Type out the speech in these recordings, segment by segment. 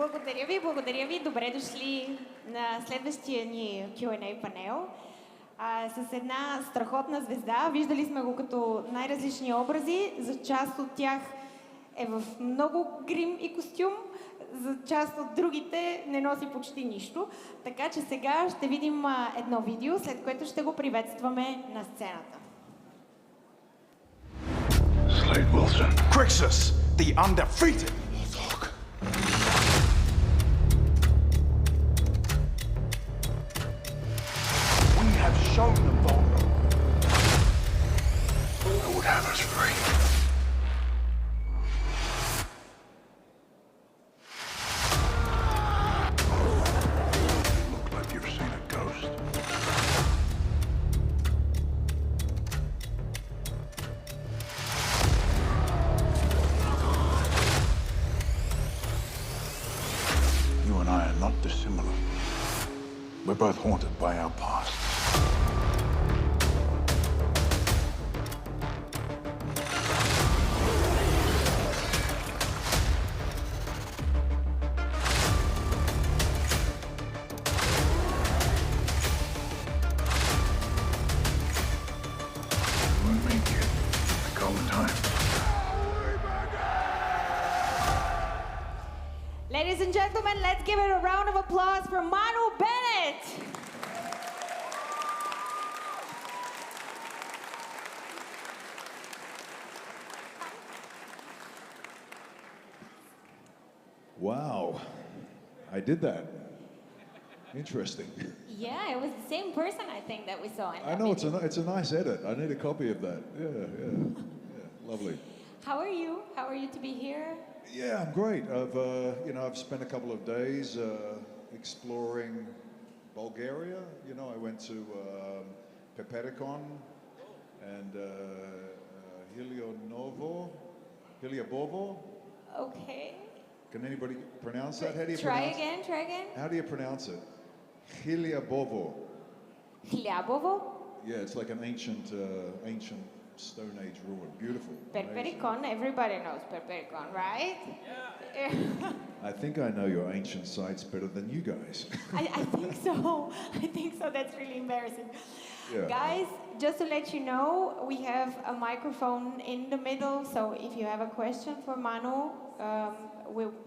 Благодаря ви. Добре дошли на следващия ни Q&A панел. С една страхотна звезда. Виждали сме го като най-различни образи. За част от тях е в много грим и костюм. За част от другите не носи почти нищо. Така че сега ще видим едно видео, след което ще го приветстваме на сцената. Slade Wilson. Crixus, the undefeated. Azog. We have shown them vulnerable. Who would have us free? You look like you've seen a ghost. You and I are not dissimilar. We're both haunted by our past. You and me, kid. The golden time. Ladies and gentlemen, let's give it a round of applause for Manu Bennett. Wow, I did that. Interesting. Yeah, it was the same person I think that we saw in I that know video. it's a nice edit. I need a copy of that. Yeah, lovely. How are you? How are you to be here? Yeah, I'm great. I've spent a couple of days exploring Bulgaria. I went to Pepedicon and Hiliobovo. Okay. Can anybody pronounce that? How do you Try pronounce again. How do you pronounce it? Hiliobovo. Хлябово. Yeah, it's like an ancient Stone Age ruin. Beautiful. amazing. Perpericon, everybody knows Perpericon, right? Yeah. I think I know your ancient sites better than you guys. I think so. I think so. That's really embarrassing. Yeah. Guys, just to let you know, we have a microphone in the middle, so if you have a question for Manu,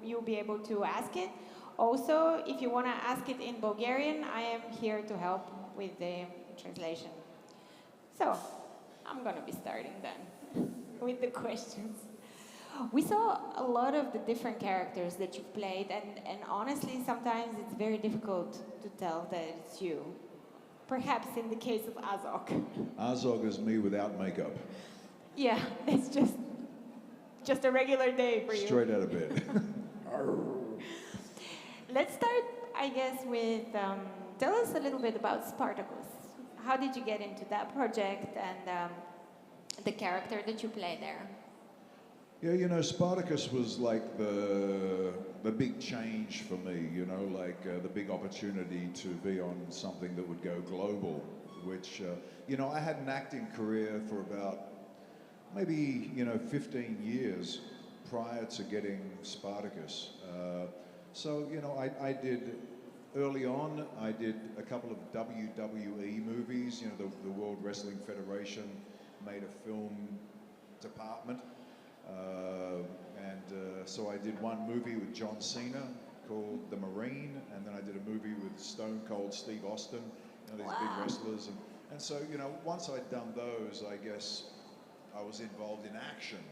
you'll be able to ask it. Also, if you want to ask it in Bulgarian, I am here to help with the translation. So, I'm going to be starting then with the questions. We saw a lot of the different characters that you've played, and honestly, sometimes it's very difficult to tell that it's you. Perhaps in the case of Azog. Azog is me without makeup. Yeah, it's just a regular day for you. Straight out of bed. Let's start, I guess, with tell us a little bit about Spartacus. How did you get into that project and the character that you play there? Yeah, Spartacus was like the big change for me, the big opportunity to be on something that would go global, which, I had an acting career for about maybe, 15 years prior to getting Spartacus. I did, early on, I did a couple of WWE movies, the World Wrestling Federation made a film department. So I did one movie with John Cena called The Marine, and then I did a movie with Stone Cold Steve Austin, these big wrestlers. And so, once I'd done those, I guess I was involved in action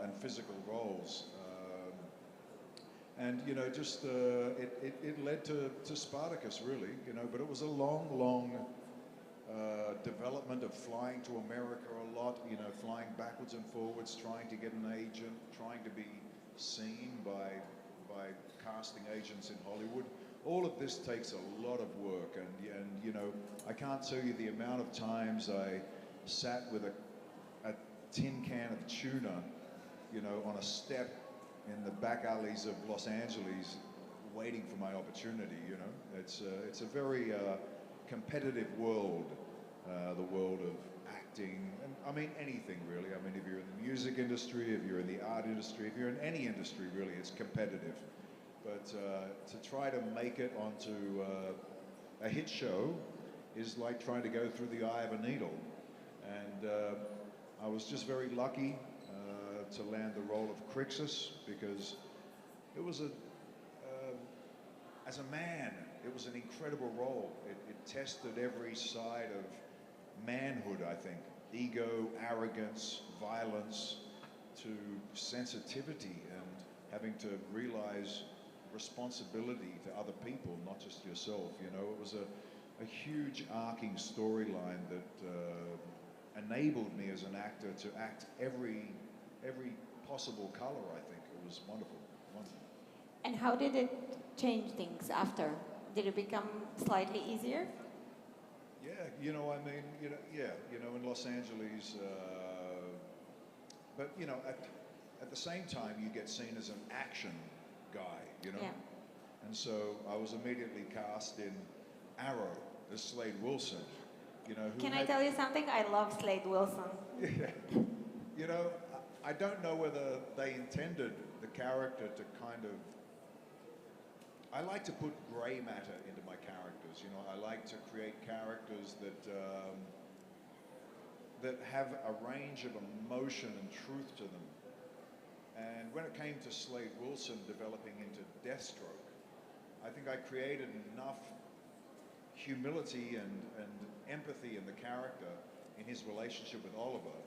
and physical roles. It led to Spartacus, really, but it was a long development of flying to America a lot, flying backwards and forwards, trying to get an agent, trying to be seen by casting agents in Hollywood. All of this takes a lot of work, and I can't tell you the amount of times I sat with a tin can of tuna, on a step in the back alleys of Los Angeles, waiting for my opportunity. It's a very competitive world, the world of acting, and I mean anything really. I mean, if you're in the music industry, if you're in the art industry, if you're in any industry really, it's competitive. but to try to make it onto a hit show is like trying to go through the eye of a needle. And I was just very lucky to land the role of Crixus, because it was as a man, it was an incredible role. It tested every side of manhood, I think. Ego, arrogance, violence, to sensitivity and having to realize responsibility to other people, not just yourself. You know, it was a huge arcing storyline that enabled me as an actor to act every possible color. I think it was wonderful. And how did it change things after? Did it become slightly easier? Yeah, you know, I mean, in Los Angeles, but you know, at the same time, you get seen as an action guy, you know. Yeah. And so I was immediately cast in Arrow as Slade Wilson, you know. Can I tell you something? I love Slade Wilson. Yeah. You know, I don't know whether they intended the character to kind of... I like to put grey matter into my characters, you know. I like to create characters that have a range of emotion and truth to them. And when it came to Slade Wilson developing into Deathstroke, I think I created enough humility and empathy in the character in his relationship with Oliver,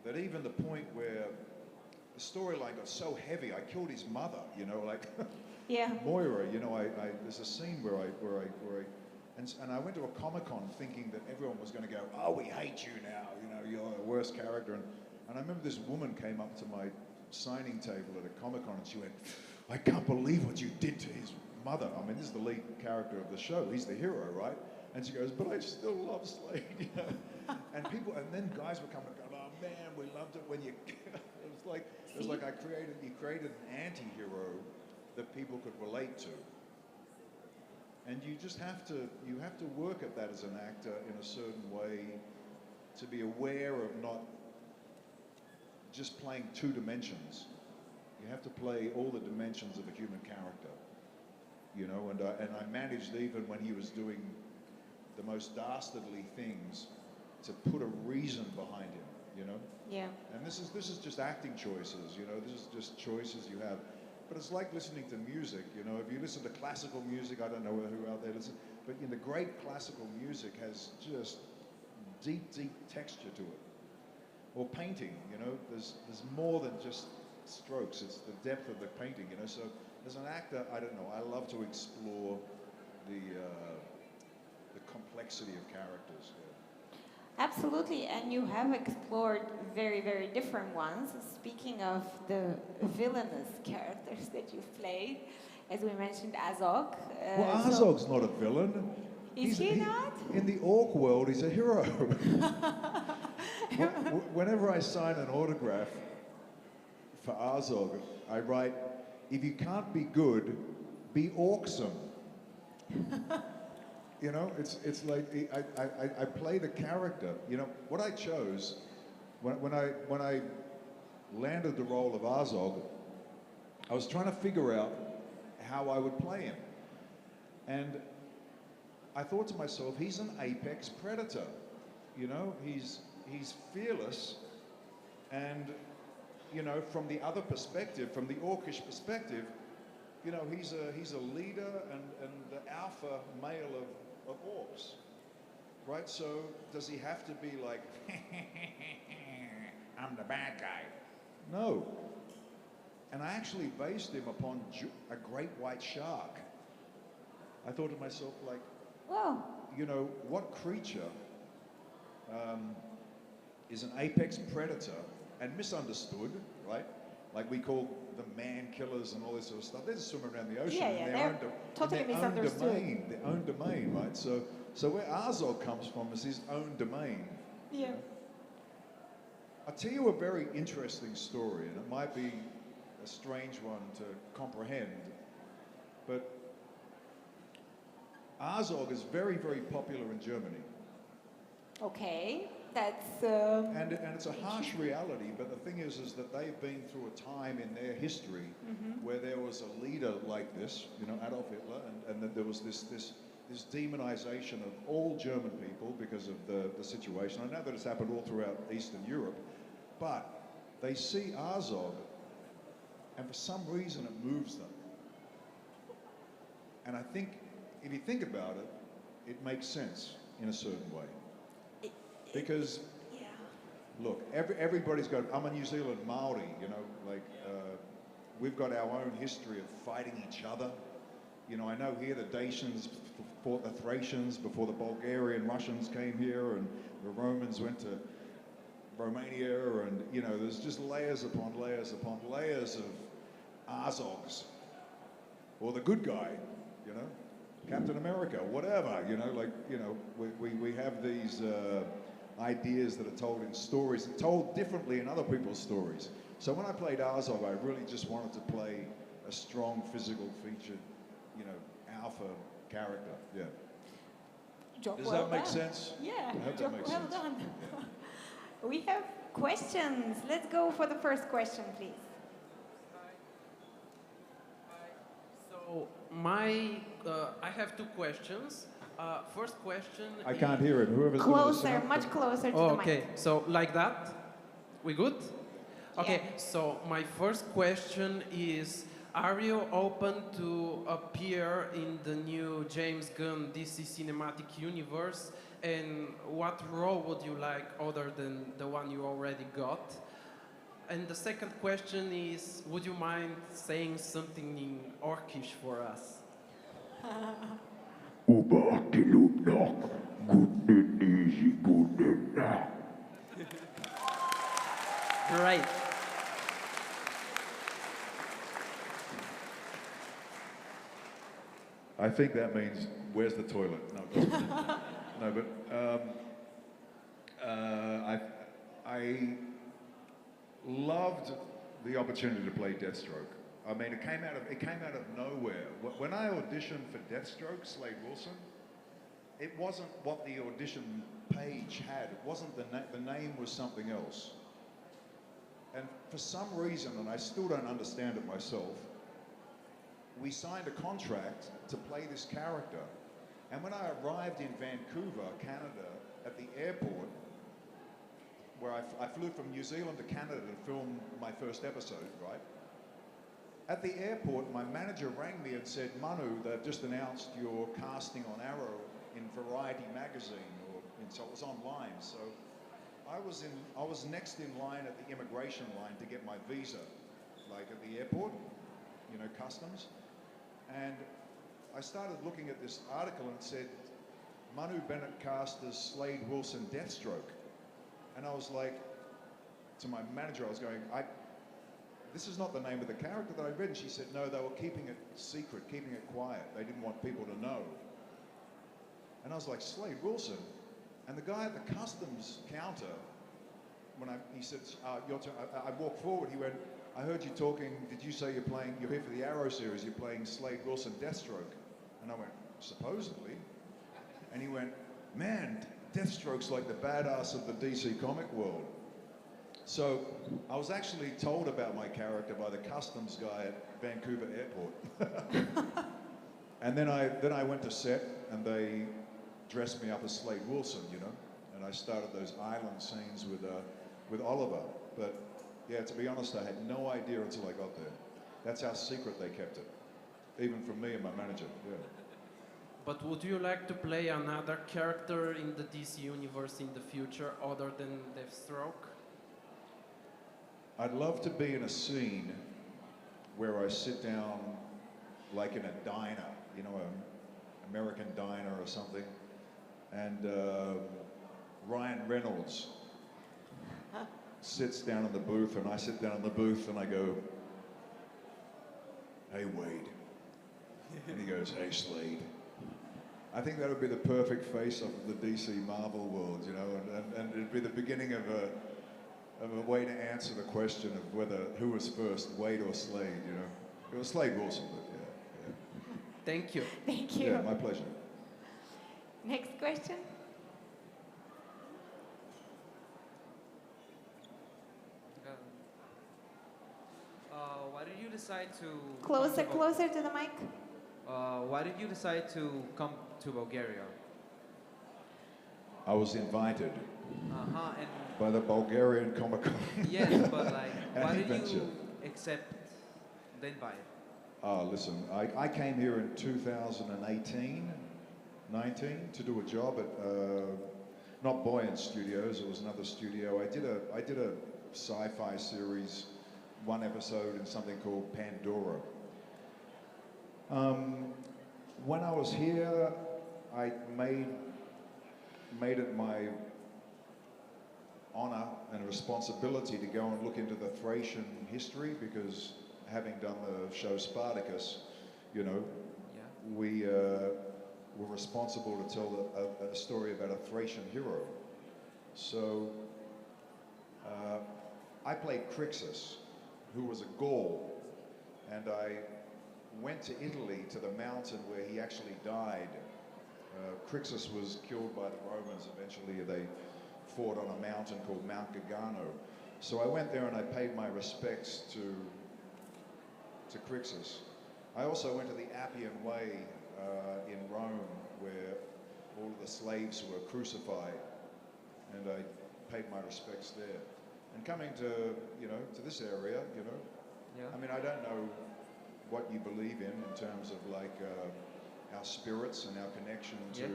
that even the point where the storyline got so heavy, I killed his mother, you know, like Yeah. Moira, you know, there's a scene where and I went to a Comic Con thinking that everyone was going to go, oh, we hate you now, you know, you're the worst character. And I remember this woman came up to my signing table at a Comic Con and she went, I can't believe what you did to his mother. I mean, this is the lead character of the show. He's the hero, right? And she goes, but I still love Slade, you know. And then guys were coming and going, oh man, we loved it when you, it was like you created an anti-hero that people could relate to. And you just have to work at that as an actor in a certain way, to be aware of not just playing two dimensions. You have to play all the dimensions of a human character, you know. And I managed, even when he was doing the most dastardly things, to put a reason behind him, you know. Yeah. And this is just acting choices, you know. This is just choices you have. But it's like listening to music, you know. If you listen to classical music, I don't know who out there listens, but the great classical music has just deep texture to it. Or painting, you know, there's more than just strokes. It's the depth of the painting, you know. So as an actor, I don't know, I love to explore the complexity of characters. Yeah. Absolutely, and you have explored very, very different ones. Speaking of the villainous characters that you've played, as we mentioned, Azog. Well, Azog's not a villain. Is he not? In the orc world, he's a hero. Whenever I sign an autograph for Azog, I write, if you can't be good, be orcsome. You know, it's like I play the character. You know, what I chose when I landed the role of Azog, I was trying to figure out how I would play him, and I thought to myself, he's an apex predator. You know, he's fearless, and you know, from the other perspective, from the orcish perspective, you know, he's a leader and the alpha male of orcs, right? So does he have to be like, I'm the bad guy? No. And I actually based him upon a great white shark. I thought to myself, like, Whoa. you know, what creature is an apex predator and misunderstood, right? Like we call them man killers and all this sort of stuff. They just swim around the ocean in their totally misunderstood. Their own domain, right? So where Azog comes from is his own domain. Yeah. You know? I'll tell you a very interesting story, and it might be a strange one to comprehend, but Azog is very, very popular in Germany. Okay. That's And it's a harsh reality, but the thing is that they've been through a time in their history where there was a leader like this, you know, Adolf Hitler, and that there was this demonization of all German people because of the situation. I know that it's happened all throughout Eastern Europe, but they see Azog, and for some reason it moves them. And I think, if you think about it, it makes sense in a certain way. Because, look, everybody's got, I'm a New Zealand Maori, you know, like, we've got our own history of fighting each other. You know, I know here the Dacians fought the Thracians before the Bulgarian Russians came here, and the Romans went to Romania, and, you know, there's just layers upon layers upon layers of Azogs, or the good guy, you know, Captain America, whatever, you know, like, you know, we have these ideas that are told in stories and told differently in other people's stories. So when I played Azog, I really just wanted to play a strong physical featured, you know, alpha character. Yeah. Job Does well that make done. sense? Yeah, I hope job that makes well sense. done. We have questions. Let's go for the first question, please. So I have two questions. First question. I can't hear it. Whoever's doing the Closer, sound, much closer to Oh, the mic. okay. So like that, we good? Okay. Yeah. So my first question is: are you open to appear in the new James Gunn DC Cinematic Universe? And what role would you like other than the one you already got? And the second question is, would you mind saying something in Orcish for us? Great. I think that means, where's the toilet? No, it doesn't. No, but I loved the opportunity to play Deathstroke. I mean, it came out of nowhere. When I auditioned for Deathstroke, Slade Wilson, it wasn't what the audition page had. It wasn't the name was something else. And for some reason, and I still don't understand it myself, we signed a contract to play this character. And when I arrived in Vancouver, Canada, at the airport, where I flew from New Zealand to Canada to film my first episode, right? At the airport, my manager rang me and said, Manu, they've just announced your casting on Arrow in Variety magazine, and so it was online. So I was next in line at the immigration line to get my visa, like at the airport, you know, customs. And I started looking at this article and it said, Manu Bennett cast as Slade Wilson Deathstroke. And I was like, to my manager, I was going, this is not the name of the character that I read. And she said, no, they were keeping it secret, keeping it quiet. They didn't want people to know. And I was like, Slade Wilson? And the guy at the customs counter, he said, your turn, I walked forward, he went, I heard you talking, did you say you're here for the Arrow series, you're playing Slade Wilson Deathstroke? And I went, supposedly. And he went, man, Deathstroke's like the badass of the DC comic world. So I was actually told about my character by the customs guy at Vancouver Airport. And then I went to set and they dressed me up as Slade Wilson, you know, and I started those island scenes with Oliver. But yeah, to be honest, I had no idea until I got there. That's how secret they kept it, even from me and my manager. Yeah. But would you like to play another character in the DC universe in the future other than Deathstroke? I'd love to be in a scene where I sit down like in a diner, you know, an American diner or something, and Ryan Reynolds sits down in the booth and I sit down in the booth and I go, hey Wade, and he goes, hey Slade. I think that would be the perfect face-off of the DC Marvel world, you know, and it'd be the beginning of a way to answer the question of who was first, Wade or Slade, you know. It was Slade Wilson, but yeah. Thank you. Thank you. Yeah, my pleasure. Next question. decide to Closer to the mic. Why did you decide to come to Bulgaria? I was invited And by the Bulgarian Comic Con. yes, but like, why did Aniventure. you accept the invite? Listen, I came here in 2018, 19 to do a job at not Buoyant Studios. It was another studio. I did a sci-fi series, one episode in something called Pandora. When I was here, I made it my honor and responsibility to go and look into the Thracian history, because having done the show Spartacus, you know, we were responsible to tell a story about a Thracian hero. So I played Crixus, who was a Gaul, and I went to Italy, to the mountain where he actually died. Crixus was killed by the Romans. Eventually they fought on a mountain called Mount Gargano. So I went there and I paid my respects to Crixus. I also went to the Appian Way in Rome, where all of the slaves were crucified, and I paid my respects there. And coming to, to this area, I mean, I don't know what you believe in terms of like our spirits and our connection to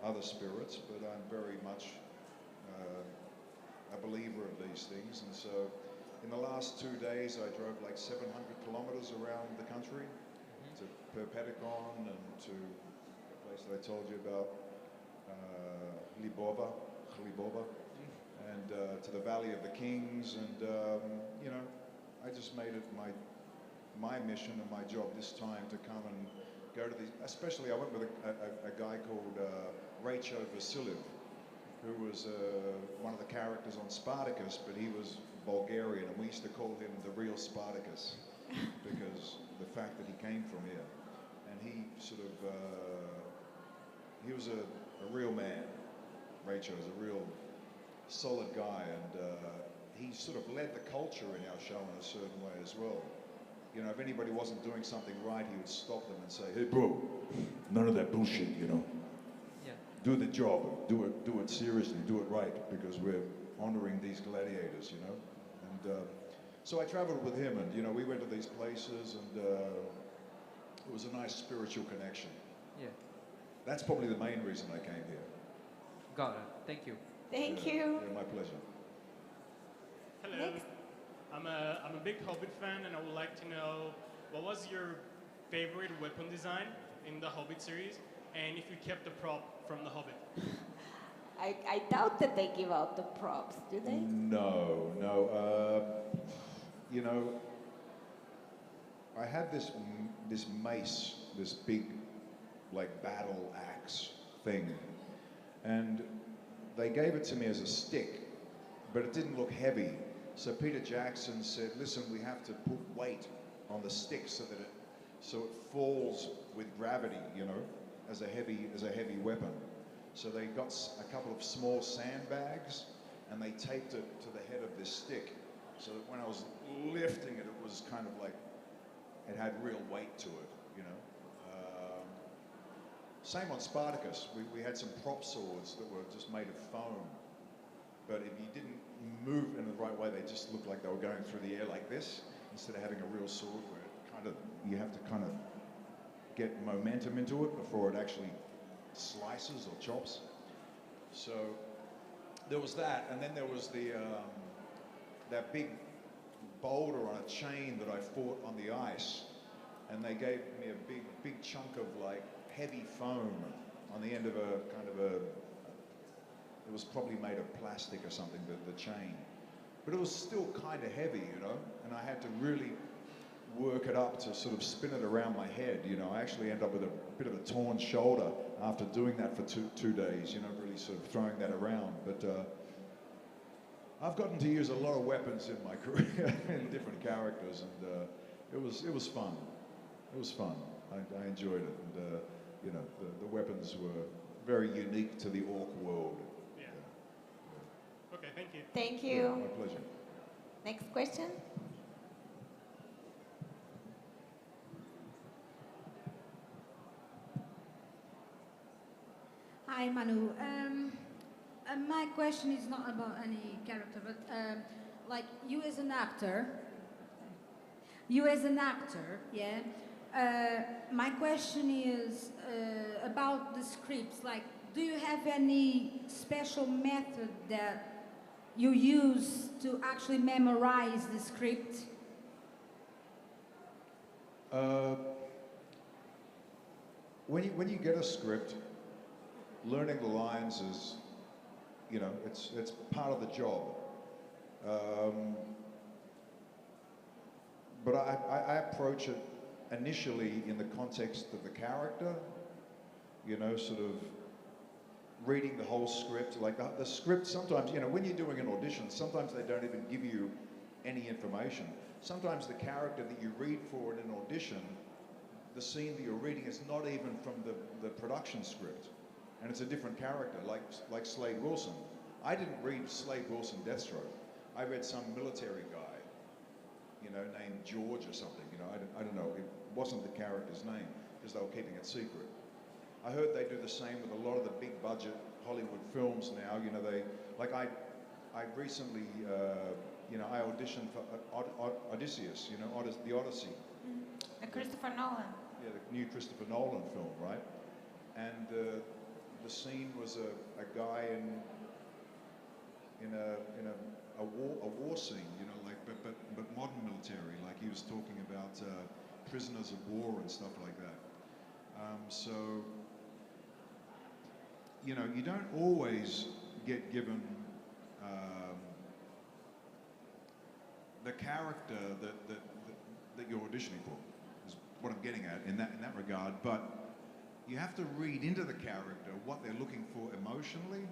other spirits, but I'm very much a believer of these things. And so in the last 2 days I drove like 700 kilometers around the country, to Perpeticon and to the place that I told you about, Libova, and to the Valley of the Kings, and I just made it my mission and my job this time to come and go to these. Especially, I went with a guy called Rachel Vasiliev, who was one of the characters on Spartacus, but he was Bulgarian, and we used to call him the real Spartacus because the fact that he came from here, and he sort of he was a real man. Rachel was a real solid guy, and he sort of led the culture in our show in a certain way as well. You know, if anybody wasn't doing something right, he would stop them and say, "Hey, bro, none of that bullshit, Do the job, do it seriously, do it right, because we're honoring these gladiators, And so I traveled with him, and, we went to these places, and it was a nice spiritual connection. Yeah. That's probably the main reason I came here. Got it. Thank you. Thank you. Yeah, my pleasure. Hello. Next. I'm a big Hobbit fan, and I would like to know, what was your favorite weapon design in the Hobbit series, and if you kept the prop from the Hobbit? I doubt that they give out the props, do they? No. I had this mace, this big, like, battle axe thing, and they gave it to me as a stick, but it didn't look heavy. So Peter Jackson said, "Listen, we have to put weight on the stick so that it falls with gravity, as a heavy weapon." So they got a couple of small sandbags, and they taped it to the head of this stick, so that when I was lifting it, it was kind of like it had real weight to it, Same on Spartacus. We had some prop swords that were just made of foam, but if you didn't move in the right way, they just looked like they were going through the air like this, instead of having a real sword where you have to kind of get momentum into it before it actually slices or chops. So there was that, and then there was that big boulder on a chain that I fought on the ice, and they gave me a big chunk of like heavy foam on the end of it was probably made of plastic or something, the chain, but it was still kind of heavy, and I had to really work it up to sort of spin it around my head. I actually ended up with a bit of a torn shoulder after doing that for two days, really sort of throwing that around. But I've gotten to use a lot of weapons in my career in different characters, and it was fun. It was fun. I enjoyed it, and the weapons were very unique to the orc world. Yeah. Okay, thank you. Thank Yeah, you. my pleasure. Next question. Hi, Manu. My question is not about any character, but like you as an actor, yeah. My question is about the scripts. Like, do you have any special method that you use to actually memorize the script? When you get a script, learning the lines is, you know, it's part of the job. But I approach it initially in the context of the character, you know, sort of reading the whole script. Like the script sometimes, you know, when you're doing an audition, sometimes they don't even give you any information. Sometimes the character that you read for in an audition, the scene that you're reading is not even from the production script, and it's a different character, like Slade Wilson. I didn't read Slade Wilson Deathstroke. I read some military guy, you know, named George or something. You know, I don't know. It wasn't the character's name because they were keeping it secret. I heard they do the same with a lot of the big budget Hollywood films now. You know, I recently, you know, I auditioned for Odysseus. You know, the Odyssey. Christopher Nolan. Yeah, the new Christopher Nolan film, right? And the scene was a guy in a war scene, you know, like but modern military, like he was talking about prisoners of war and stuff like that. So, you know, you don't always get given the character that you're auditioning for. Is what I'm getting at in that regard, but you have to read into the character what they're looking for emotionally.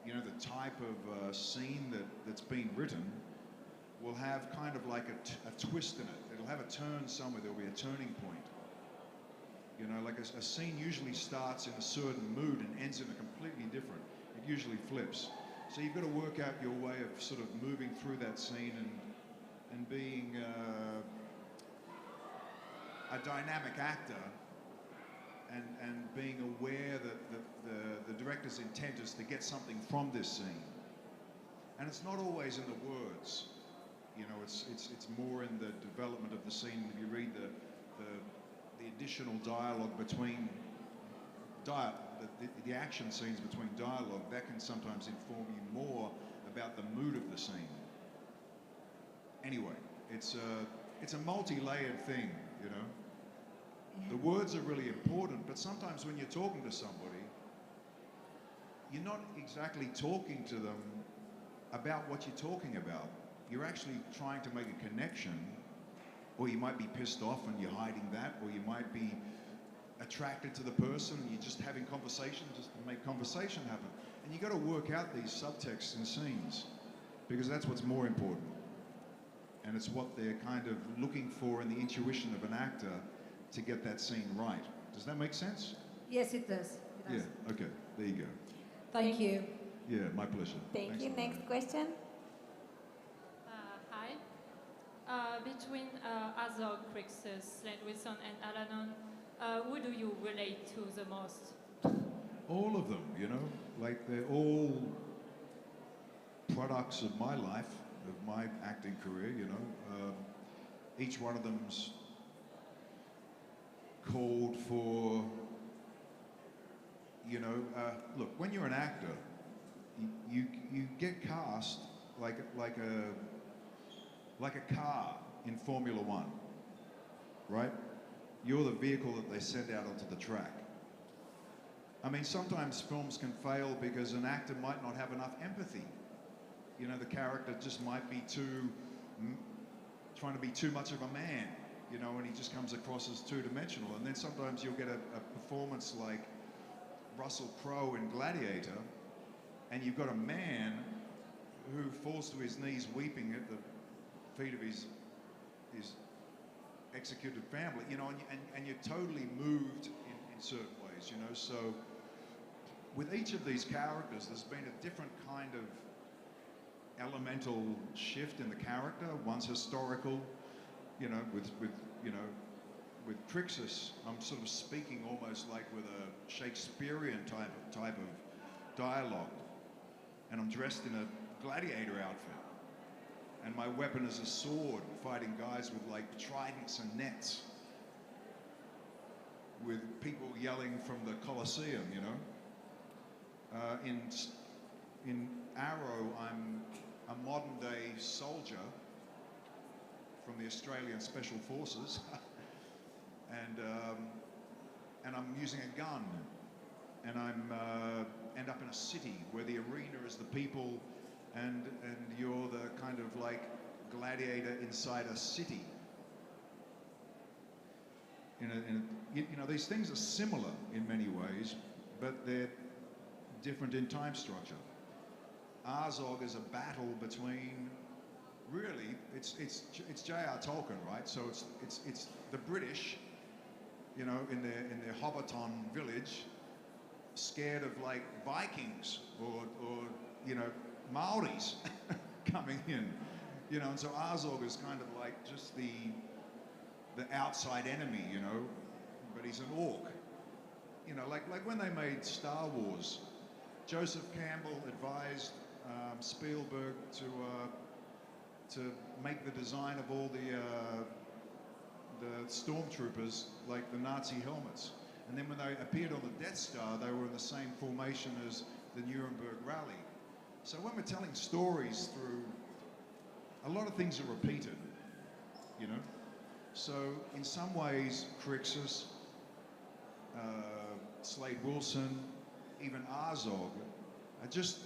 You know, the type of scene that's been written will have kind of like a twist in it. It'll have a turn somewhere. There'll be a turning point. You know, like a scene usually starts in a certain mood and ends in a completely different. It usually flips. So you've got to work out your way of sort of moving through that scene and being a dynamic actor and being aware that the director's intent is to get something from this scene. And it's not always in the words. You know, it's more in the development of the scene. If you read the additional dialogue between the action scenes between dialogue, that can sometimes inform you more about the mood of the scene. Anyway, it's a multi-layered thing, you know. The words are really important, but sometimes when you're talking to somebody, you're not exactly talking to them about what you're talking about. You're actually trying to make a connection, or you might be pissed off and you're hiding that, or you might be attracted to the person and you're just having conversation just to make conversation happen. And you've got to work out these subtexts and scenes, because that's what's more important. And it's what they're kind of looking for in the intuition of an actor to get that scene right. Does that make sense? Yes, it does. Yeah, okay, there you go. Thank you. Yeah, my pleasure. Thank you. Next question. Hi. Between Azog, Crixus, Slade Wilson, and Alanon, who do you relate to the most? All of them, you know, like they're all products of my life, of my acting career, you know. Each one of them's called for, you know, look, when you're an actor, you get cast like a car in Formula One, right? You're the vehicle that they send out onto the track. I mean, sometimes films can fail because an actor might not have enough empathy. You know, the character just might be trying to be too much of a man, you know, and he just comes across as two-dimensional. And then sometimes you'll get a performance like Russell Crowe in Gladiator, and you've got a man who falls to his knees weeping at the feet of his executed family, you know, and you're totally moved in certain ways, you know. So with each of these characters, there's been a different kind of elemental shift in the character. One's historical, you know, with you know, with Crixus, I'm sort of speaking almost like with a Shakespearean type of dialogue, and I'm dressed in a gladiator outfit, and my weapon is a sword, fighting guys with like tridents and nets, with people yelling from the Colosseum, you know. In Arrow, I'm a modern-day soldier from the Australian Special Forces, and I'm using a gun, and I'm end up in a city where the arena is the people, and you're the kind of like gladiator inside a city. You know, these things are similar in many ways, but they're different in time structure. Azog is a battle between, really, it's J.R. Tolkien, right? So it's the British, you know, in their Hobbiton village, scared of like Vikings or you know, Maoris coming in, you know, and so Azog is kind of like just the outside enemy, you know, but he's an orc. You know, like when they made Star Wars, Joseph Campbell advised Spielberg to make the design of all the stormtroopers like the Nazi helmets. And then when they appeared on the Death Star, they were in the same formation as the Nuremberg Rally. So when we're telling stories through, a lot of things are repeated, you know. So in some ways, Crixus, Slade Wilson, even Azog are just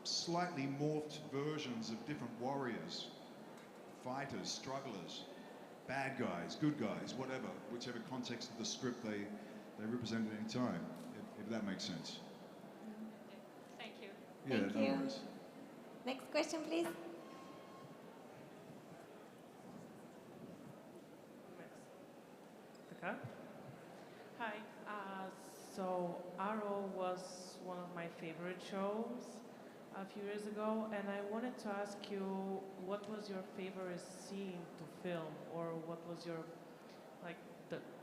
slightly morphed versions of different warriors, fighters, strugglers, bad guys, good guys, whatever, whichever context of the script they represent at any time, if that makes sense. Thank you. Yeah, Thank no you. worries. Next question, please. Okay. Hi. So Arrow was one of my favorite shows a few years ago, and I wanted to ask you, what was your favorite scene to film, or what was your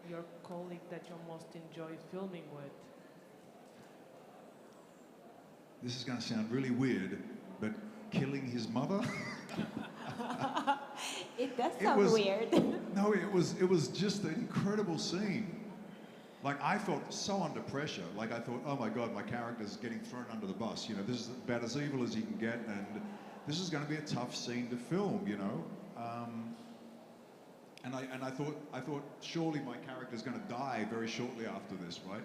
your colleague that you most enjoy filming with? This is going to sound really weird, but killing his mother? It does sound weird. No, it was just an incredible scene. Like, I felt so under pressure. Like, I thought, oh my God, my character's getting thrown under the bus. You know, this is about as evil as you can get, and this is going to be a tough scene to film, you know. And I thought surely my character's going to die very shortly after this, right?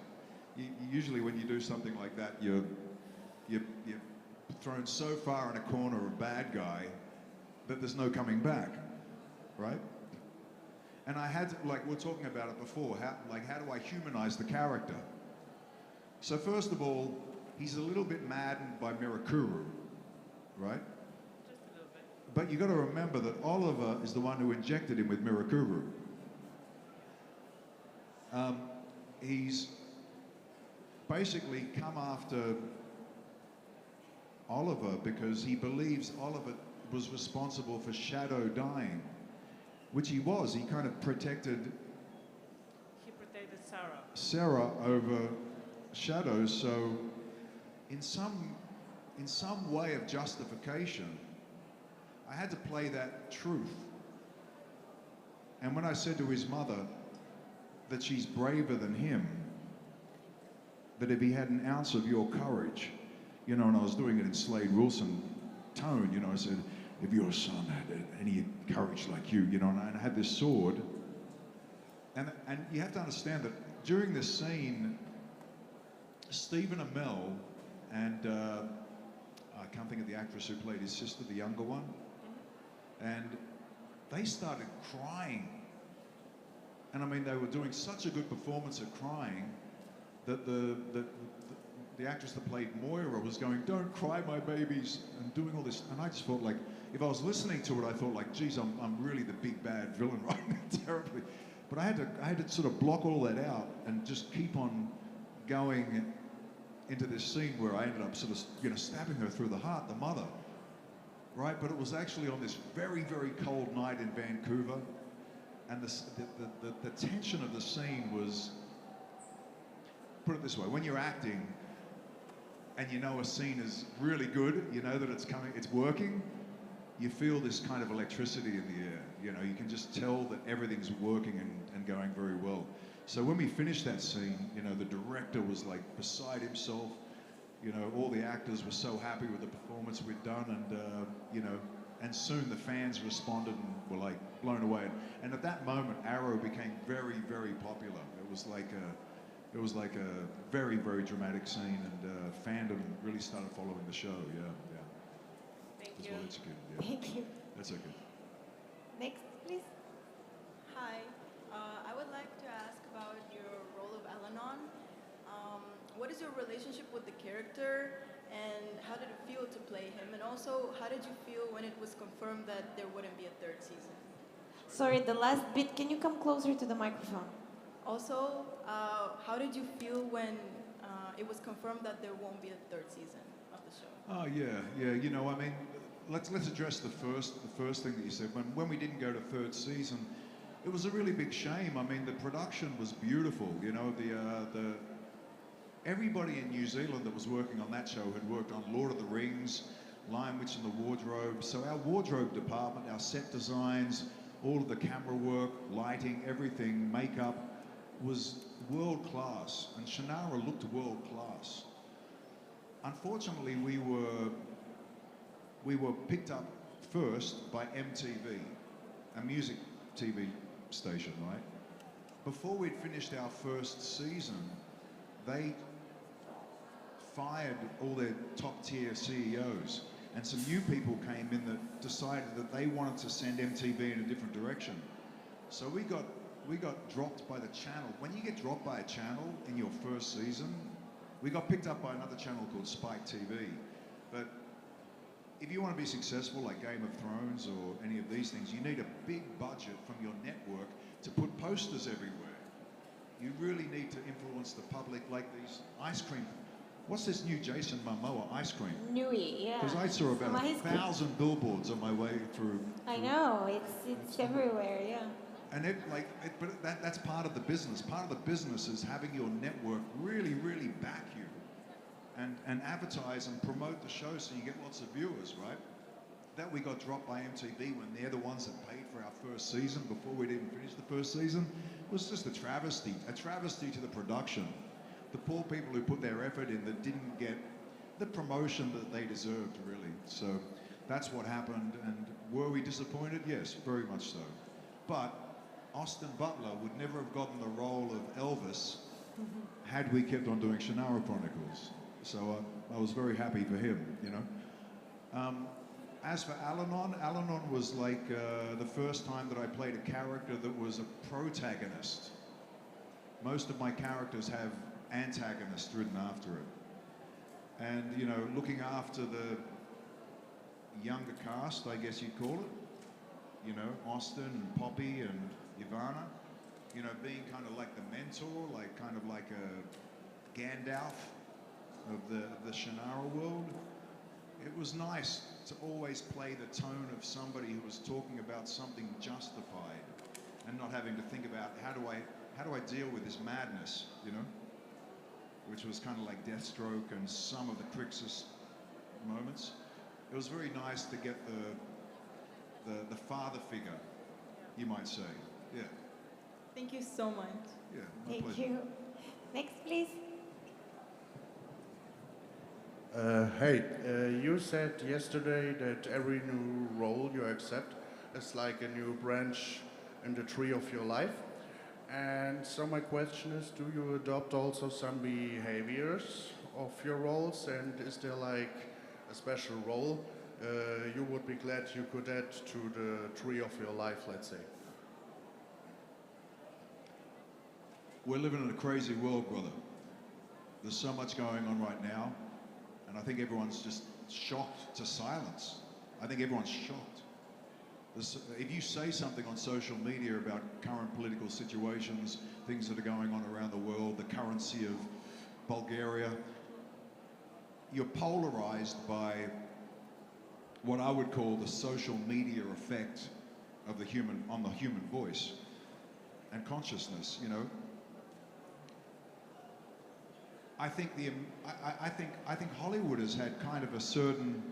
Usually when you do something like that, you're thrown so far in a corner of a bad guy that there's no coming back, right? And I had, like, we were talking about it before, how do I humanize the character? So first of all, he's a little bit maddened by Mirakuru, right? Just a little bit. But you got to remember that Oliver is the one who injected him with Mirakuru. He's basically come after Oliver because he believes Oliver was responsible for Shadow dying, which he was. He kind of protected Sarah over Shadow. So in some way of justification, I had to play that truth. And when I said to his mother that she's braver than him, that if he had an ounce of your courage, you know, and I was doing it in Slade Wilson tone, you know, I said, if your son had any courage like you, you know, and I had this sword. And you have to understand that during this scene, Stephen Amell and I can't think of the actress who played his sister, the younger one, and they started crying. And I mean, they were doing such a good performance of crying that the actress that played Moira was going, "Don't cry, my babies," and doing all this. And I just felt like, if I was listening to it, I thought like, geez, I'm really the big bad villain right now, terribly. But I had to sort of block all that out and just keep on going into this scene where I ended up sort of, you know, stabbing her through the heart, the mother, right? But it was actually on this very, very cold night in Vancouver, and the tension of the scene was, put it this way, when you're acting and you know a scene is really good, you know that it's coming, it's working, you feel this kind of electricity in the air. You know, you can just tell that everything's working and going very well. So when we finished that scene, you know, the director was like beside himself. You know, all the actors were so happy with the performance we'd done, and you know, and soon the fans responded and were like blown away. And at that moment, Arrow became very, very popular. It was like a very, very dramatic scene, and fandom really started following the show. Yeah, yeah. Thank That's you. what it's good. Yeah. Thank you. That's okay. Next, please. Hi. I would like to ask about your role of Alanon. What is your relationship with the character, and how did it feel to play him? And also, how did you feel when it was confirmed that there wouldn't be a third season? Sorry, the last bit. Can you come closer to the microphone? Also, how did you feel when it was confirmed that there won't be a third season of the show? Oh yeah. You know, I mean, let's address the first thing that you said. When we didn't go to third season, it was a really big shame. I mean, the production was beautiful. You know, everybody in New Zealand that was working on that show had worked on Lord of the Rings, Lion Witch and the Wardrobe. So our wardrobe department, our set designs, all of the camera work, lighting, everything, makeup was world class, and Shannara looked world class. Unfortunately, we were picked up first by MTV, a music TV station, right? Before we'd finished our first season, they fired all their top-tier CEOs, and some new people came in that decided that they wanted to send MTV in a different direction. So we got dropped by the channel. When you get dropped by a channel in your first season, we got picked up by another channel called Spike TV. But if you want to be successful like Game of Thrones or any of these things, you need a big budget from your network to put posters everywhere. You really need to influence the public, like these ice cream. What's this new Jason Momoa ice cream? Nui, yeah. Because I saw about 1,000 billboards on my way through. I know, it's everywhere, yeah. And but that's part of the business. Part of the business is having your network really, really back you, and advertise and promote the show so you get lots of viewers, right? That we got dropped by MTV when they're the ones that paid for our first season before we'd even finished the first season was just a travesty to the production. The poor people who put their effort in that didn't get the promotion that they deserved, really. So that's what happened, and were we disappointed? Yes, very much so. But Austin Butler would never have gotten the role of Elvis had we kept on doing Shannara Chronicles. So I was very happy for him, you know. As for Alanon was like the first time that I played a character that was a protagonist. Most of my characters have antagonists written after it. And, you know, looking after the younger cast, I guess you'd call it. You know, Austin and Poppy and Ivana, you know, being kind of like the mentor, like kind of like a Gandalf of the Shannara world. It was nice to always play the tone of somebody who was talking about something justified and not having to think about how do I deal with this madness, you know, which was kind of like Deathstroke and some of the Crixus moments. It was very nice to get the father figure, you might say. Yeah. Thank you so much. Yeah, my Thank pleasure. you. Next, please. Hey, you said yesterday that every new role you accept is like a new branch in the tree of your life. And so my question is, do you adopt also some behaviors of your roles? And is there like a special role you would be glad you could add to the tree of your life, let's say? We're living in a crazy world, brother. There's so much going on right now, and I think everyone's just shocked to silence. I think everyone's shocked. If you say something on social media about current political situations, things that are going on around the world, the currency of Bulgaria, you're polarized by what I would call the social media effect of on the human voice. and consciousness, you know. I think I think Hollywood has had kind of a certain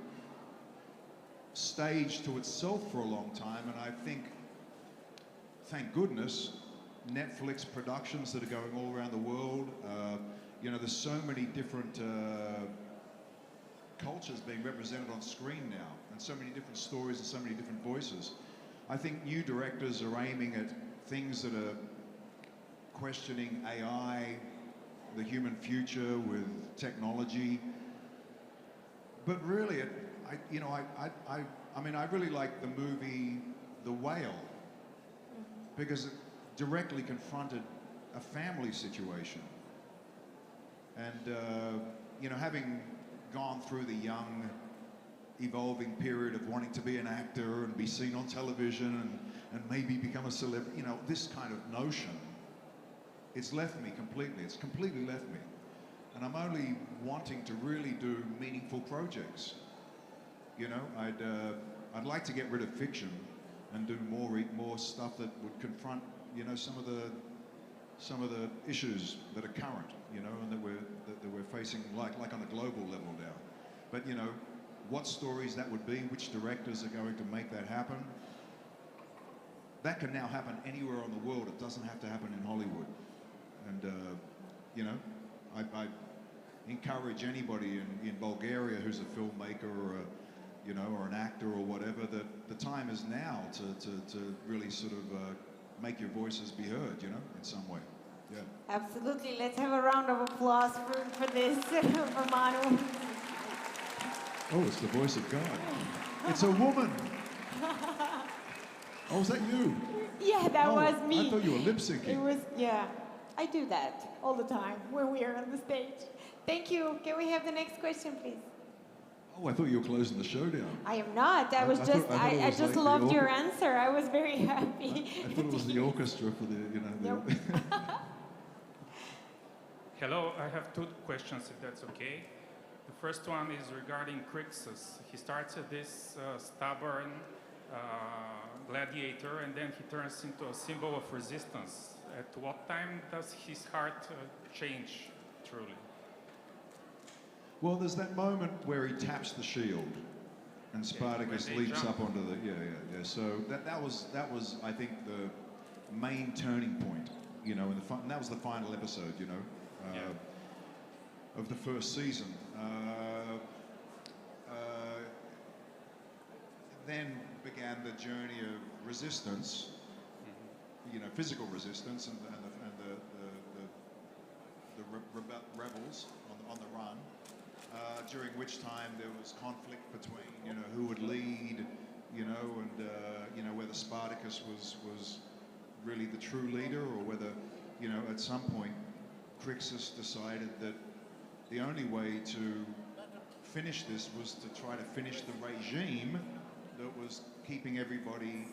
stage to itself for a long time, and I think, thank goodness, Netflix productions that are going all around the world. You know, there's so many different cultures being represented on screen now, and so many different stories and so many different voices. I think new directors are aiming at things that are questioning AI, the human future with technology. But really, I mean, I really like the movie The Whale, because it directly confronted a family situation. And, you know, having gone through the young, evolving period of wanting to be an actor and be seen on television and maybe become a celebrity, you know, this kind of notion, it's left me completely. It's completely left me. And I'm only wanting to really do meaningful projects. You know, I'd like to get rid of fiction and do more stuff that would confront, you know, some of the issues that are current, you know, and that we're facing like on a global level now. But you know, what stories that would be, which directors are going to make that happen. That can now happen anywhere on the world. It doesn't have to happen in Hollywood. And you know, I encourage anybody in Bulgaria who's a filmmaker or you know, or an actor or whatever, that the time is now to really sort of make your voices be heard, you know, in some way. Yeah. Absolutely. Let's have a round of applause for this, for Manu. Oh, it's the voice of God. It's a woman. Oh, was that you? Yeah, that was me. I thought you were lip syncing. It was, yeah. I do that all the time when we are on the stage. Thank you. Can we have the next question, please? Oh, I thought you were closing the show down. I am not. I just loved your answer. I was very happy. I thought it was the orchestra for the, you know. The Hello, I have two questions, if that's okay. The first one is regarding Crixus. He starts as this stubborn gladiator, and then he turns into a symbol of resistance. At what time does his heart change, truly? Well, there's that moment where he taps the shield, and Spartacus leaps up onto the yeah. So that was I think the main turning point, you know, and that was the final episode, you know, of the first season. Then began the journey of resistance, you know, physical resistance, and the rebels on the run. During which time there was conflict between, you know, who would lead, you know, and you know, whether Spartacus was really the true leader, or whether, you know, at some point Crixus decided that the only way to finish this was to try to finish the regime that was keeping everybody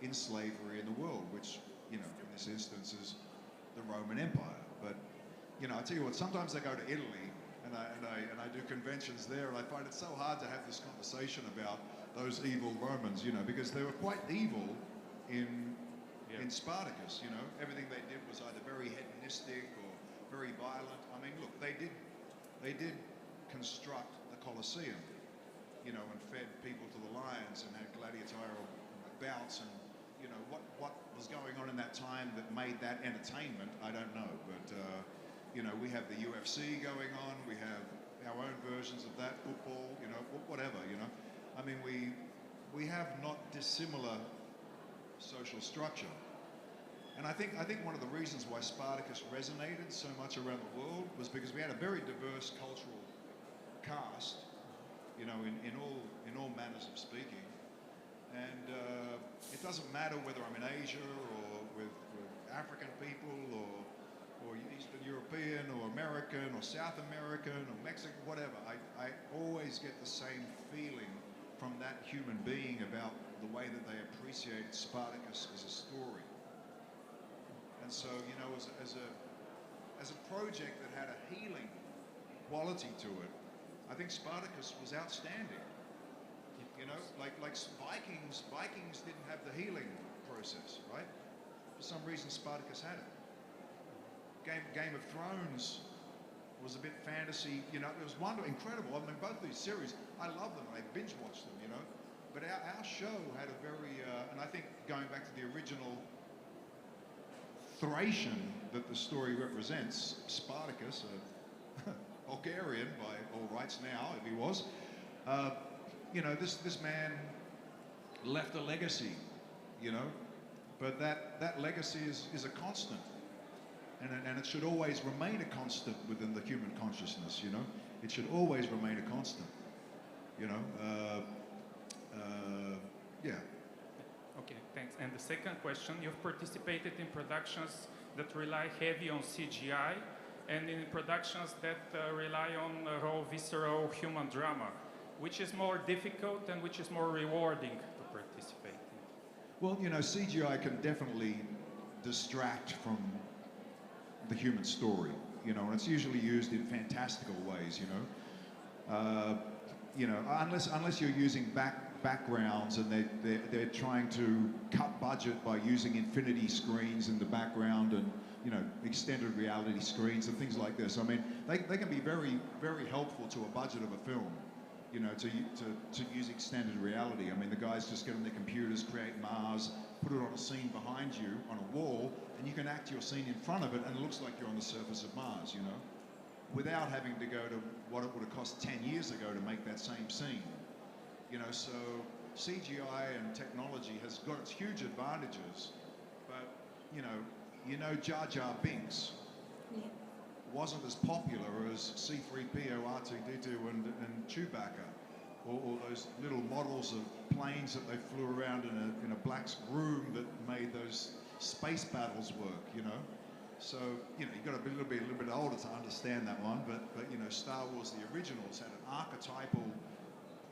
in slavery in the world, which, you know, in this instance is the Roman Empire. But, you know, I tell you what, sometimes I go to Italy and I do conventions there, and I find it so hard to have this conversation about those evil Romans, you know, because they were quite evil in Spartacus, you know. Everything they did was either very hedonistic or very violent. I mean, look, they did construct the Colosseum, you know, and fed people to the lions and had gladiatorial bouts, and, you know, what was going on in that time that made that entertainment, I don't know, but you know, we have the UFC going on, we have our own versions of that, football, you know, whatever, you know. I mean, we have not dissimilar social structure. And I think one of the reasons why Spartacus resonated so much around the world was because we had a very diverse cultural cast, you know, in all manners of speaking. And it doesn't matter whether I'm in Asia or with African people or Eastern European or American or South American or Mexican, whatever. I always get the same feeling from that human being about the way that they appreciated Spartacus as a story. And so, you know, as a project that had a healing quality to it, I think Spartacus was outstanding. You know, like Vikings didn't have the healing process, right? For some reason Spartacus had it. Game of Thrones was a bit fantasy, you know, it was wonderful, incredible. I mean, both these series, I love them, I binge watch them, you know. But our show had a very, and I think going back to the original Thracian that the story represents, Spartacus, a Bulgarian by all rights now, if he was, you know, this man left a legacy, you know, but that legacy is a constant. And it should always remain a constant within the human consciousness, you know? It should always remain a constant, you know? Yeah. Okay, thanks. And the second question, you've participated in productions that rely heavy on CGI and in productions that rely on raw, visceral human drama. Which is more difficult and which is more rewarding to participate in? Well, you know, CGI can definitely distract from the human story, you know, and it's usually used in fantastical ways, you know, unless you're using backgrounds and they're trying to cut budget by using infinity screens in the background and, you know, extended reality screens and things like this. I mean, they can be very, very helpful to a budget of a film, you know, to use extended reality. I mean, the guys just get on their computers, create Mars, put it on a scene behind you on a wall, and you can act your scene in front of it, and it looks like you're on the surface of Mars, you know, without having to go to what it would have cost 10 years ago to make that same scene. You know, so CGI and technology has got its huge advantages, but, you know Jar Jar Binks wasn't as popular as C-3PO, R2-D2 and Chewbacca, or those little models of planes that they flew around in a black room that made those space battles work, you know. So, you know, you've got to be a little bit older to understand that one, but you know, Star Wars, the originals, had an archetypal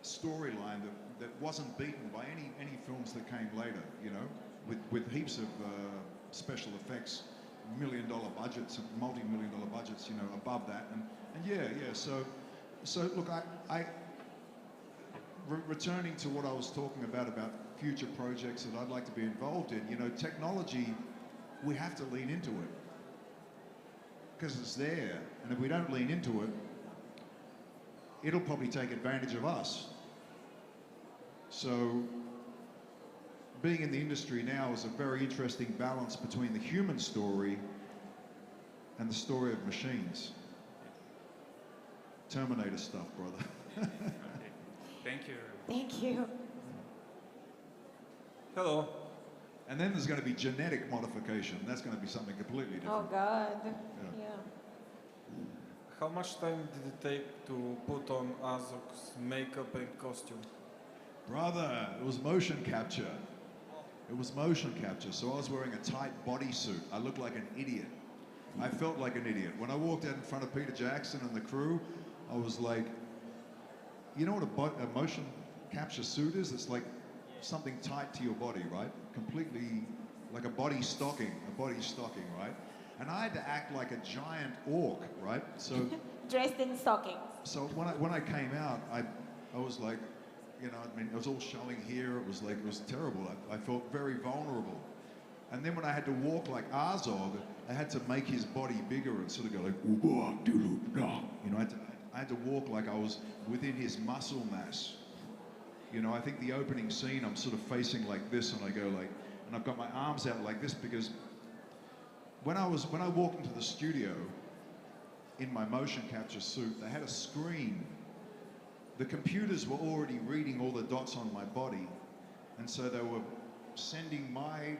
storyline that wasn't beaten by any films that came later, you know, with heaps of special effects, $1 million budgets, multi-million-dollar budgets, you know, above that, and yeah. So look, returning to what I was talking about future projects that I'd like to be involved in, you know, technology, we have to lean into it because it's there, and if we don't lean into it, it'll probably take advantage of us. So being in the industry now is a very interesting balance between the human story and the story of machines. Terminator stuff, brother. Okay. Thank you. Thank you. Hello. And then there's going to be genetic modification. That's going to be something completely different. Oh God. Yeah. How much time did it take to put on Azog's makeup and costume? Brother, it was motion capture. It was motion capture. So I was wearing a tight bodysuit. I looked like an idiot. I felt like an idiot. When I walked out in front of Peter Jackson and the crew, I was like, you know what a motion capture suit is? It's like something tight to your body, right? Completely like a body stocking, right? And I had to act like a giant orc, right? So dressed in stockings. So when I came out, I was like, you know, I mean, it was all showing here. It was terrible. I felt very vulnerable. And then when I had to walk like Azog, I had to make his body bigger and sort of go like, you know, I had to walk like I was within his muscle mass. You know, I think the opening scene, I'm sort of facing like this, and I go like, and I've got my arms out like this because when I walked into the studio in my motion capture suit, they had a screen. The computers were already reading all the dots on my body, and so they were sending my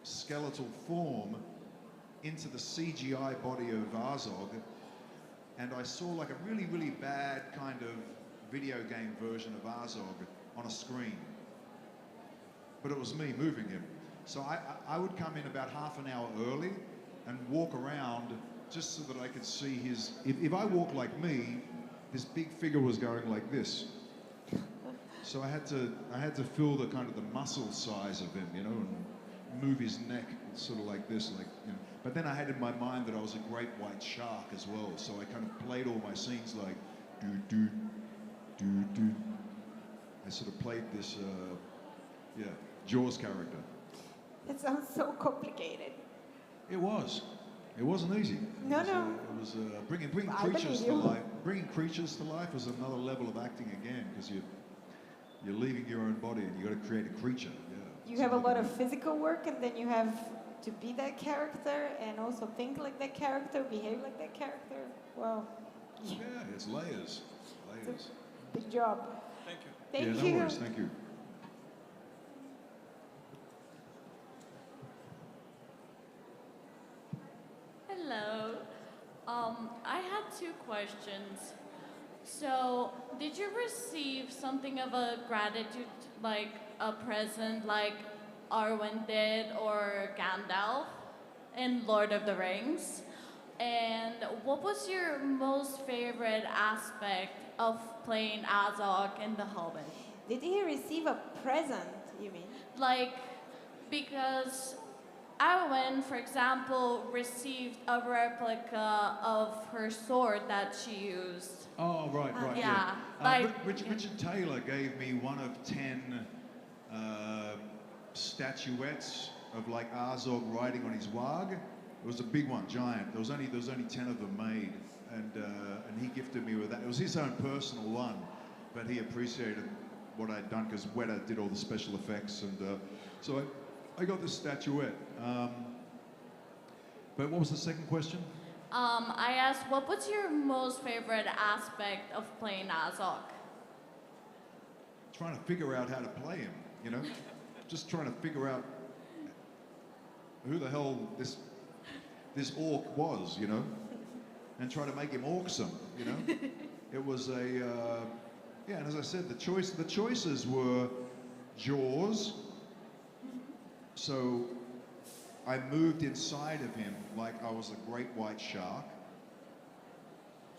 skeletal form into the CGI body of Azog, and I saw like a really, really bad kind of video game version of Azog on a screen. But it was me moving him. So I would come in about half an hour early and walk around just so that I could see his... If I walked like me, this big figure was going like this. So I had to fill the kind of the muscle size of him, you know, and move his neck sort of like this, like, you know. But then I had in my mind that I was a great white shark as well. So I kind of played all my scenes like do. I sort of played this, Jaws character. It sounds so complicated. It was. It wasn't easy. No. It was bringing I creatures believe to you. life. Bringing creatures to life was another level of acting again, because you're leaving your own body and you got to create a creature. Yeah. You have a lot of physical work, and then you have to be that character and also think like that character, behave like that character. Well, Yeah, it's layers. Layers. big job. Thank you. Thank Yeah, you. no worries. Thank you. Hello. I had two questions. So, did you receive something of a gratitude, like a present, like Arwen did or Gandalf in Lord of the Rings? And what was your most favorite aspect of playing Azog in The Hobbit? Did he receive a present, you mean? Like, because Arwen, for example, received a replica of her sword that she used. Oh, right. Yeah, Richard Taylor gave me one of 10 statuettes of like Azog riding on his warg. It was a big one, giant. There was only 10 of them made, and he gifted me with that. It was his own personal one, but he appreciated what I'd done because Weta did all the special effects, and so I got this statuette. But what was the second question? I asked, what was your most favorite aspect of playing Azog? Trying to figure out how to play him, you know? Just trying to figure out who the hell this orc was, you know? And try to make him orcsome, you know? It was and as I said, the choices were Jaws. So I moved inside of him like I was a great white shark.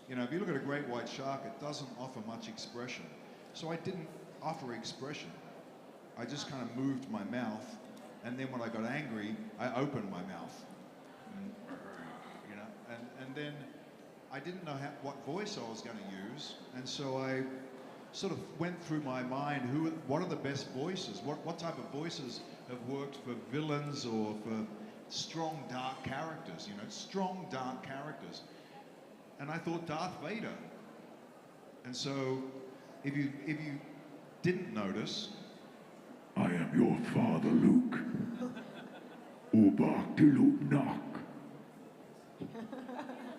You know, if you look at a great white shark, it doesn't offer much expression. So I didn't offer expression. I just kind of moved my mouth, and then when I got angry, I opened my mouth. You know, and then I didn't know what voice I was going to use, and so I sort of went through my mind, what are the best voices? What type of voices have worked for villains or for strong, dark characters, you know, strong, dark characters. And I thought Darth Vader. And so, if you didn't notice, I am your father, Luke. Ubak Luke knock.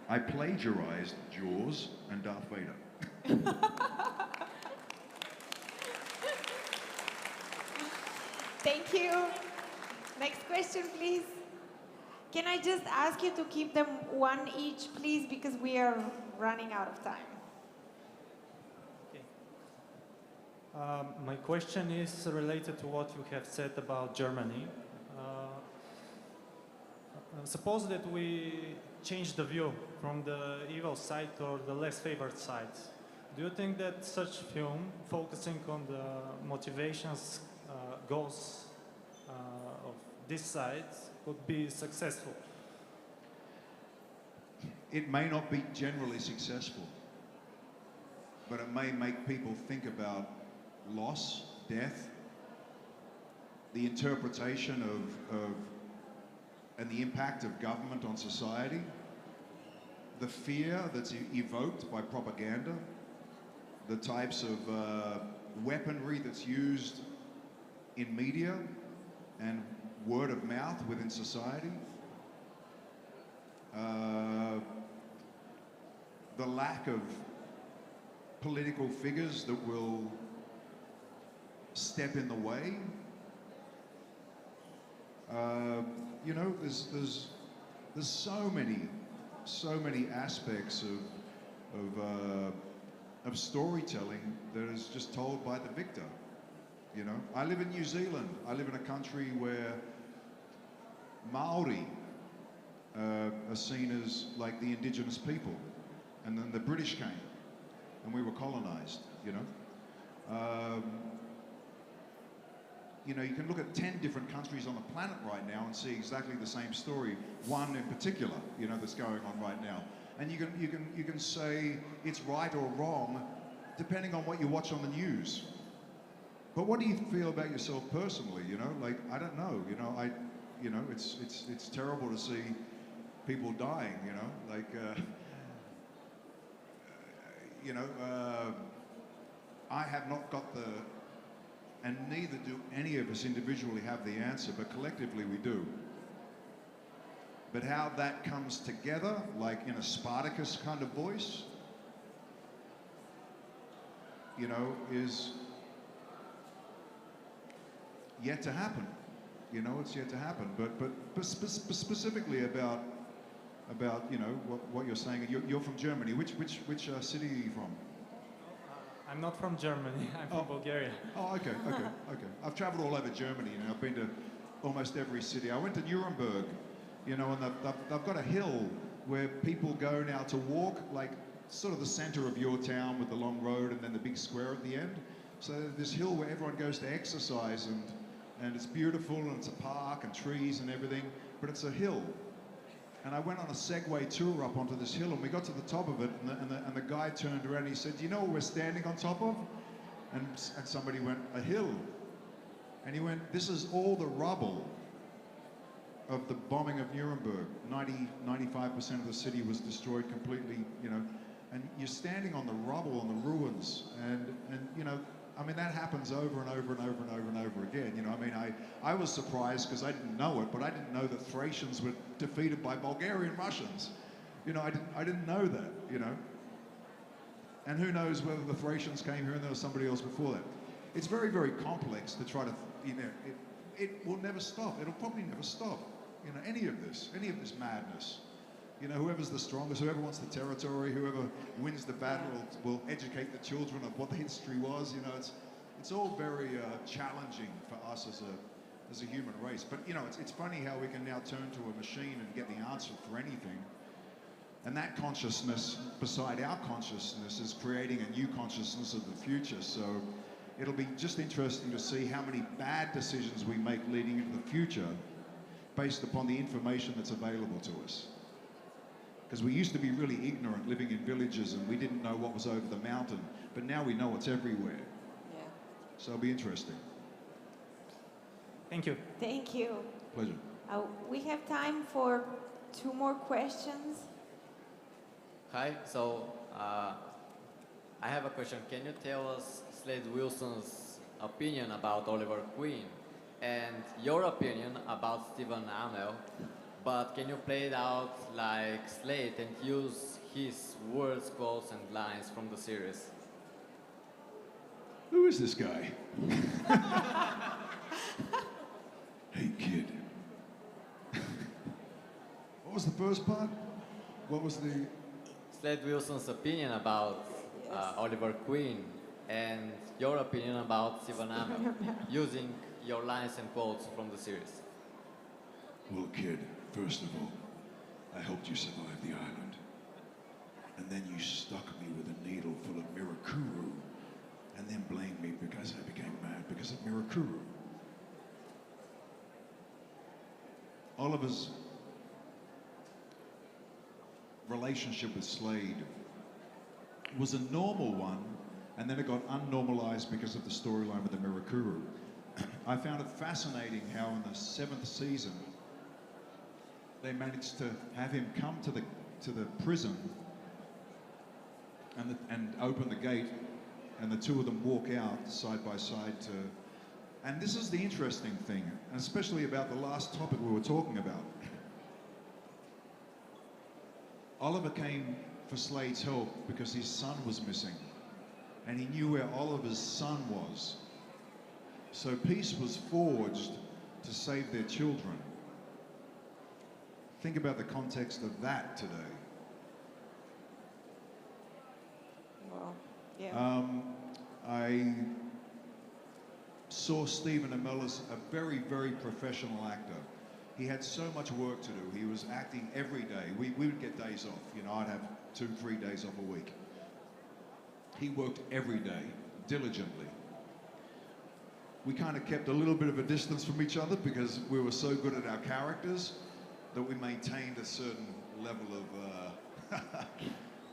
I plagiarized Jaws and Darth Vader. Thank you. Next question, please. Can I just ask you to keep them one each, please, because we are running out of time. My question is related to what you have said about Germany. Suppose that we change the view from the evil side or the less favored side. Do you think that such film, focusing on the motivations, goals of this side, would be successful? It may not be generally successful, but it may make people think about loss, death, the interpretation of and the impact of government on society, the fear that's evoked by propaganda, the types of weaponry that's used in media and word of mouth within society, the lack of political figures that will step in the way. You know, there's so many aspects of storytelling that is just told by the victor. You know, I live in New Zealand. I live in a country where Maori are seen as like the indigenous people, and then the British came, and we were colonized. You know, you can look at 10 different countries on the planet right now and see exactly the same story, one in particular, you know, that's going on right now. And you can say it's right or wrong depending on what you watch on the news. But what do you feel about yourself personally? You know, like I don't know. You know, it's terrible to see people dying. You know, like I have not got the, and neither do any of us individually have the answer, but collectively we do. But how that comes together, like in a Spartacus kind of voice, you know, is yet to happen. You know, it's yet to happen. But specifically about you know what you're saying. You're from Germany. Which city are you from? I'm not from Germany. I'm from Bulgaria. Oh, okay. I've traveled all over Germany, and I've been to almost every city. I went to Nuremberg, you know, and they've got a hill where people go now to walk, like sort of the center of your town with the long road and then the big square at the end. So this hill where everyone goes to exercise, and it's beautiful, and it's a park and trees and everything, but it's a hill. And I went on a Segway tour up onto this hill, and we got to the top of it, and the guy turned around and he said, "Do you know what we're standing on top of?" And somebody went, "A hill." And he went, "This is all the rubble of the bombing of Nuremberg. 95% of the city was destroyed completely, you know. And you're standing on the rubble and the ruins, and you know, I mean, that happens over and over and over and over and over again. You know, I mean, I was surprised because I didn't know it, but I didn't know that Thracians were defeated by Bulgarian Russians. You know, I didn't know that, you know. And who knows whether the Thracians came here and there was somebody else before that. It's very, very complex to try to, you know, it will never stop. It'll probably never stop, you know, any of this madness. You know, whoever's the strongest, whoever wants the territory, whoever wins the battle will educate the children of what the history was. You know, it's all very challenging for us as a human race. But you know, it's funny how we can now turn to a machine and get the answer for anything. And that consciousness, beside our consciousness, is creating a new consciousness of the future. So it'll be just interesting to see how many bad decisions we make leading into the future based upon the information that's available to us. Because we used to be really ignorant living in villages and we didn't know what was over the mountain, but now we know it's everywhere. Yeah. So it'll be interesting. Thank you. Thank you. Pleasure. We have time for 2 more questions. Hi, so I have a question. Can you tell us Slade Wilson's opinion about Oliver Queen and your opinion about Stephen Amell? But can you play it out like Slade and use his words, quotes, and lines from the series? Who is this guy? Hey, kid. What was the first part? What was the... Slade Wilson's opinion about Oliver Queen and your opinion about Stephen Amell, using your lines and quotes from the series. Well, kid, first of all, I helped you survive the island. And then you stuck me with a needle full of Mirakuru, and then blamed me because I became mad because of Mirakuru. Oliver's relationship with Slade was a normal one, and then it got unnormalized because of the storyline with the Mirakuru. I found it fascinating how in the 7th season they managed to have him come to the prison and open the gate, and the two of them walk out side by side to... And this is the interesting thing, especially about the last topic we were talking about. Oliver came for Slade's help because his son was missing, and he knew where Oliver's son was. So peace was forged to save their children. Think about the context of that today. Well, yeah. I saw Stephen Amell as a very, very professional actor. He had so much work to do. He was acting every day. We would get days off. You know, I'd have 2-3 days off a week. He worked every day, diligently. We kind of kept a little bit of a distance from each other because we were so good at our characters that we maintained a certain level of,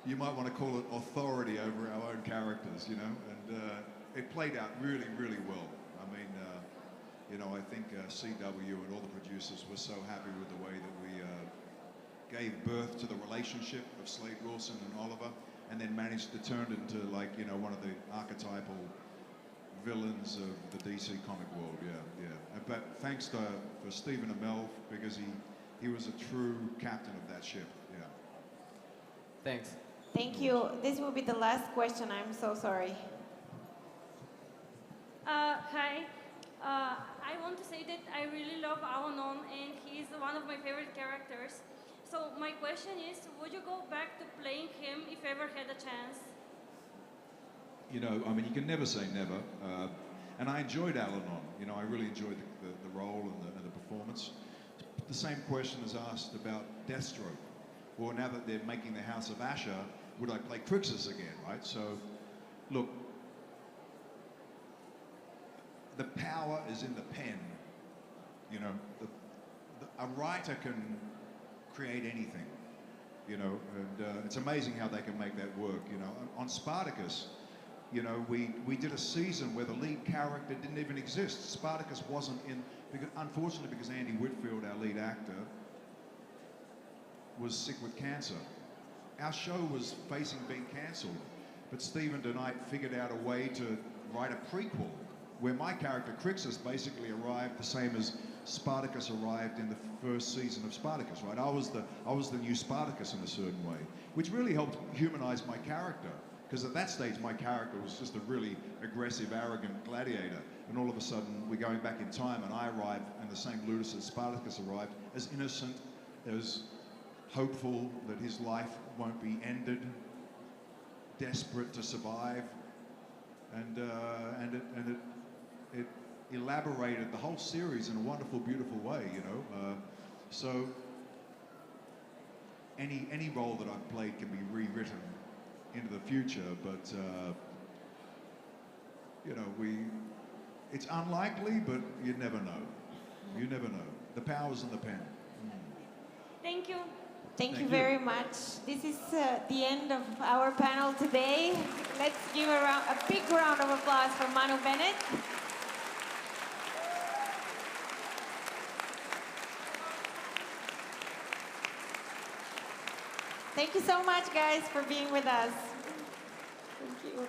you might want to call it authority over our own characters, you know? And it played out really, really well. I mean, you know, I think CW and all the producers were so happy with the way that we gave birth to the relationship of Slade Wilson and Oliver, and then managed to turn it into, like, you know, one of the archetypal villains of the DC comic world. Yeah. But thanks for Stephen Amell, because he was a true captain of that ship. Yeah. Thanks. Thank you. This will be the last question. I'm so sorry. Hi. I want to say that I really love Alanon, and he's one of my favorite characters. So my question is, would you go back to playing him if ever had a chance? You know, I mean, you can never say never. And I enjoyed Al-Anon. You know, I really enjoyed the role and the performance. The same question is asked about Deathstroke. Well, now that they're making the House of Asher, would I play Crixus again, right? So, look, the power is in the pen. You know, a writer can create anything, you know, and it's amazing how they can make that work, you know. On Spartacus, you know, we did a season where the lead character didn't even exist. Spartacus wasn't in, because, unfortunately, because Andy Whitfield, our lead actor, was sick with cancer. Our show was facing being cancelled, but Stephen DeKnight figured out a way to write a prequel where my character Crixus basically arrived the same as Spartacus arrived in the first season of Spartacus, right? I was the new Spartacus in a certain way, which really helped humanize my character, because at that stage my character was just a really aggressive, arrogant gladiator, and all of a sudden we're going back in time, and I arrived in the same ludus as Spartacus arrived, as innocent, as hopeful that his life won't be ended, desperate to survive, and it elaborated the whole series in a wonderful, beautiful way, you know. So any role that I've played can be rewritten into the future, but you know, it's unlikely, but you never know. You never know. The power's in the pen. Thank you. Thank you very much. This is the end of our panel today. Let's give a big round of applause for Manu Bennett. Thank you so much, guys, for being with us. Thank you.